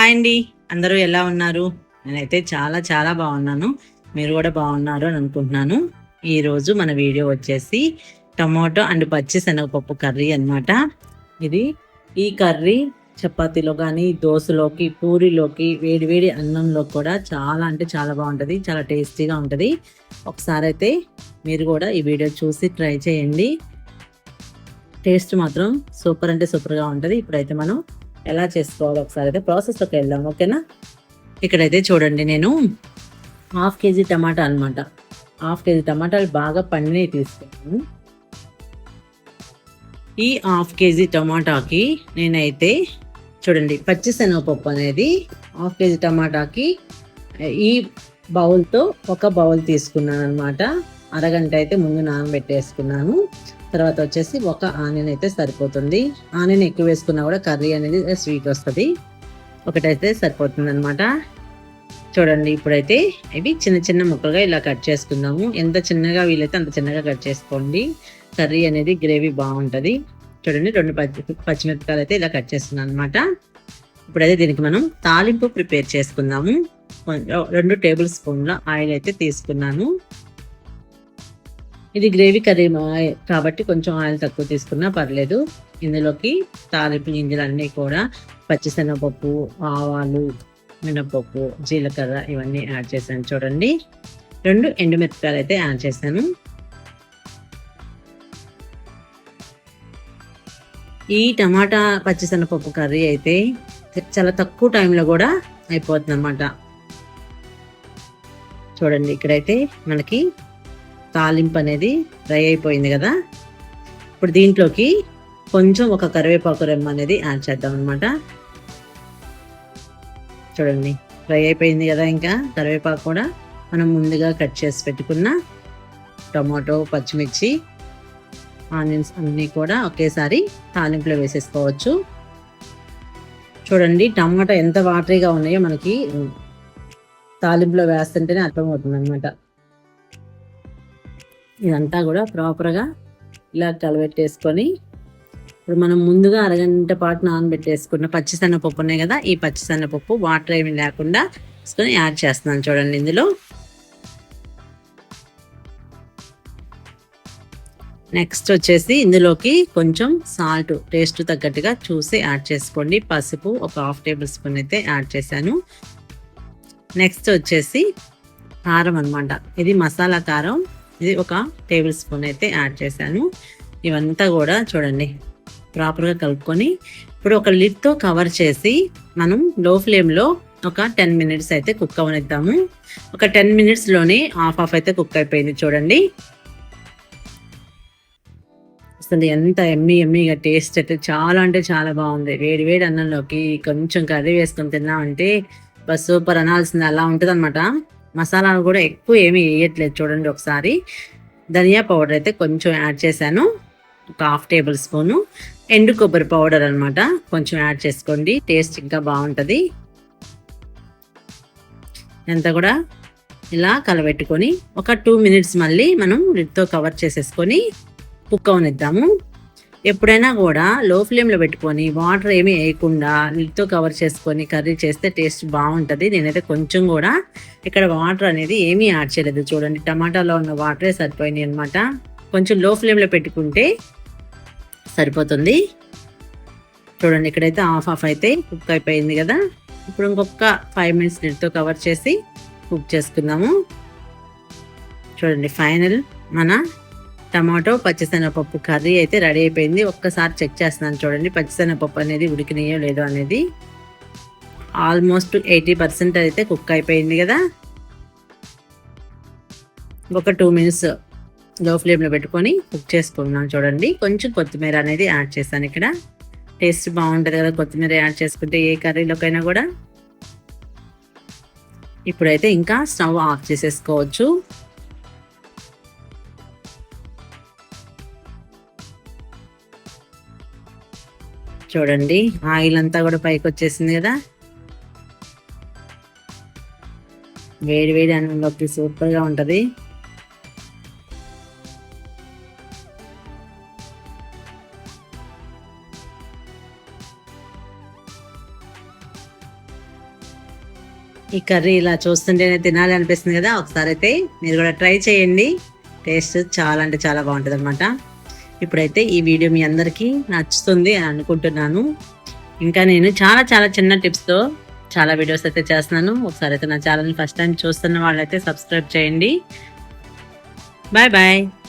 Hi అండి. అందరూ ఎలా ఉన్నారు? నేనైతే చాలా చాలా బాగున్నాను. మీరు కూడా బాగున్నారు అని అనుకుంటున్నాను. ఈరోజు మన వీడియో వచ్చేసి టమాటో అండ్ పచ్చి శనగపప్పు కర్రీ అనమాట. ఈ కర్రీ చపాతీలో కానీ, దోసలోకి, పూరీలోకి, వేడి వేడి అన్నంలో కూడా చాలా అంటే చాలా బాగుంటుంది. చాలా టేస్టీగా ఉంటుంది. ఒకసారి అయితే మీరు కూడా ఈ వీడియో చూసి ట్రై చేయండి. టేస్ట్ మాత్రం సూపర్ అంటే సూపర్గా ఉంటుంది. ఇప్పుడైతే మనం ఎలా చేసుకోవాలో ఒకసారి అయితే ప్రాసెస్లోకి వెళ్దాం. ఓకేనా? ఇక్కడైతే చూడండి, నేను 1/2 kg టమాటా అనమాట. 1/2 kg టమాటాలు బాగా పండినవి తీసుకున్నాను. ఈ 1/2 kg టమాటాకి నేనైతే చూడండి, పచ్చిశనగపప్పు అనేది 1/2 kg టమాటాకి ఈ బౌల్తో ఒక బౌల్ తీసుకున్నాను అనమాట. అరగంట అయితే ముందు నానబెట్టేసుకున్నాను. తర్వాత వచ్చేసి ఒక ఆనియన్ అయితే సరిపోతుంది. ఆనియన్ ఎక్కువ వేసుకున్నా కూడా కర్రీ అనేది స్వీట్ వస్తుంది. ఒకటైతే సరిపోతుంది అనమాట. చూడండి, ఇప్పుడైతే ఇవి చిన్న చిన్న ముక్కలుగా ఇలా కట్ చేసుకుందాము. ఎంత చిన్నగా వీలైతే అంత చిన్నగా కట్ చేసుకోండి. కర్రీ అనేది గ్రేవీ బాగుంటుంది. చూడండి, 2 పచ్చిమిరపకాయలు అయితే ఇలా కట్ చేస్తున్నాను అనమాట. ఇప్పుడైతే దీనికి మనం తాలింపు ప్రిపేర్ చేసుకుందాము. 2 టేబుల్ స్పూన్ల ఆయిల్ అయితే తీసుకున్నాను. ఇది గ్రేవీ కర్రీ కాబట్టి కొంచెం ఆయిల్ తక్కువ తీసుకున్నా పర్లేదు. ఇందులోకి తాలింపు గింజలు అన్నీ కూడా పచ్చిశనగపప్పు, ఆవాలు, మినపప్పు, జీలకర్ర ఇవన్నీ యాడ్ చేశాను. చూడండి, 2 ఎండుమిరపకాయలు అయితే యాడ్ చేశాను. ఈ టమాటా పచ్చిశనగపప్పు కర్రీ అయితే చాలా తక్కువ టైంలో కూడా అయిపోతుంది అన్నమాట. చూడండి, ఇక్కడైతే మనకి తాలింపు అనేది ఫ్రై అయిపోయింది కదా. ఇప్పుడు దీంట్లోకి కొంచెం ఒక కరివేపాకు రెమ్మ అనేది యాడ్ చేద్దాం అనమాట. చూడండి, ఫ్రై అయిపోయింది కదా. ఇంకా కరివేపాకు కూడా మనం ముందుగా కట్ చేసి పెట్టుకున్న టమాటో, పచ్చిమిర్చి, ఆనియన్స్ అన్నీ కూడా ఒకేసారి తాలింపులో వేసేసుకోవచ్చు. చూడండి, టమాటా ఎంత వాటరీగా ఉన్నాయో మనకి తాలింపులో వేస్తుంటేనే అర్థమవుతుంది అనమాట. ఇదంతా కూడా ప్రాపర్గా ఇలా కలబెట్టేసుకొని, ఇప్పుడు మనం ముందుగా అరగంట పాటు నానబెట్టేసుకున్న పచ్చిశనగపప్పు ఉన్నాయి కదా, ఈ పచ్చిశనగపప్పు వాటర్ ఏమి లేకుండా వేసుకొని యాడ్ చేస్తున్నాను. చూడండి, ఇందులో నెక్స్ట్ వచ్చేసి ఇందులోకి కొంచెం సాల్ట్ టేస్ట్ తగ్గట్టుగా చూసి యాడ్ చేసుకోండి. పసుపు ఒక 1/2 టేబుల్ స్పూన్ అయితే యాడ్ చేశాను. నెక్స్ట్ వచ్చేసి కారం అనమాట. ఇది మసాలా కారం, ఇది ఒక టేబుల్ స్పూన్ అయితే యాడ్ చేశాను. ఇవంతా కూడా చూడండి ప్రాపర్గా కలుపుకొని ఇప్పుడు ఒక లిడ్తో కవర్ చేసి మనం లో ఫ్లేమ్లో ఒక 10 minutes అయితే కుక్ అవనిద్దాము. ఒక 10 minutesలోనే హాఫ్ అయితే కుక్ అయిపోయింది. చూడండి, అసలు ఎంత ఎమ్మీగా టేస్ట్ అయితే చాలా అంటే చాలా బాగుంది. వేడి వేడి అన్నంలోకి కొంచెం కర్రీ వేసుకొని తిన్నామంటే బస్ సూపర్ అనాల్సింది, అలా ఉంటుంది అనమాట. మసాలాలు కూడా ఎక్కువ ఏమీ వేయట్లేదు. చూడండి, ఒకసారి ధనియా పౌడర్ అయితే కొంచెం యాడ్ చేశాను. ఒక 1/2 టేబుల్ స్పూను ఎండు కొబ్బరి పౌడర్ అనమాట, కొంచెం యాడ్ చేసుకోండి. టేస్ట్ ఇంకా బాగుంటుంది. అంతా కూడా ఇలా కలబెట్టుకొని ఒక 2 minutes మళ్ళీ మనం లిడ్తో కవర్ చేసేసుకొని కుక్ అవనిద్దాము. ఎప్పుడైనా కూడా లో ఫ్లేమ్లో పెట్టుకొని వాటర్ ఏమీ వేయకుండా లిడ్తో కవర్ చేసుకొని కర్రీ చేస్తే టేస్ట్ బాగుంటుంది. నేనైతే కొంచెం కూడా ఇక్కడ వాటర్ అనేది ఏమీ యాడ్ చేయలేదు. చూడండి, టమాటాలో ఉన్న వాటరే సరిపోయినాయి అనమాట. కొంచెం లో ఫ్లేమ్లో పెట్టుకుంటే సరిపోతుంది. చూడండి, ఇక్కడైతే హాఫ్ అయితే కుక్ అయిపోయింది కదా. ఇప్పుడు ఇంకొక 5 minutes లిడ్తో కవర్ చేసి కుక్ చేసుకుందాము. చూడండి, ఫైనల్ మన టమాటో పచ్చిశనగపప్పు కర్రీ అయితే రెడీ అయిపోయింది. ఒక్కసారి చెక్ చేస్తున్నాను. చూడండి, పచ్చిశనగపప్పు అనేది ఉడికినాయో లేదో అనేది. ఆల్మోస్ట్ 80% అయితే కుక్ అయిపోయింది కదా. ఒక 2 minutes లో ఫ్లేమ్లో పెట్టుకొని కుక్ చేసుకున్నాను. చూడండి, కొంచెం కొత్తిమీర అనేది యాడ్ చేశాను. ఇక్కడ టేస్ట్ బాగుంటుంది కదా కొత్తిమీర యాడ్ చేసుకుంటే ఏ కర్రీలోకైనా కూడా. ఇప్పుడైతే ఇంకా స్టవ్ ఆఫ్ చేసేసుకోవచ్చు. చూడండి, ఆయిల్ అంతా కూడా పైకి వచ్చేసింది కదా. వేడి వేడి అన్నంలోకి సూపర్గా ఉంటుంది. ఈ కర్రీ ఇలా చూస్తుంటేనే తినాలి అనిపిస్తుంది కదా. ఒకసారి అయితే మీరు కూడా ట్రై చేయండి. టేస్ట్ చాలా అంటే చాలా బాగుంటుంది అనమాట. ఇప్పుడైతే ఈ వీడియో మీ అందరికీ నచ్చుతుంది అని అనుకుంటున్నాను. ఇంకా నేను చాలా చాలా చిన్న టిప్స్తో చాలా వీడియోస్ అయితే చేస్తున్నాను. ఒకసారి అయితే నా ఛానల్ని ఫస్ట్ టైం చూస్తున్న వాళ్ళైతే సబ్స్క్రైబ్ చేయండి. Bye bye.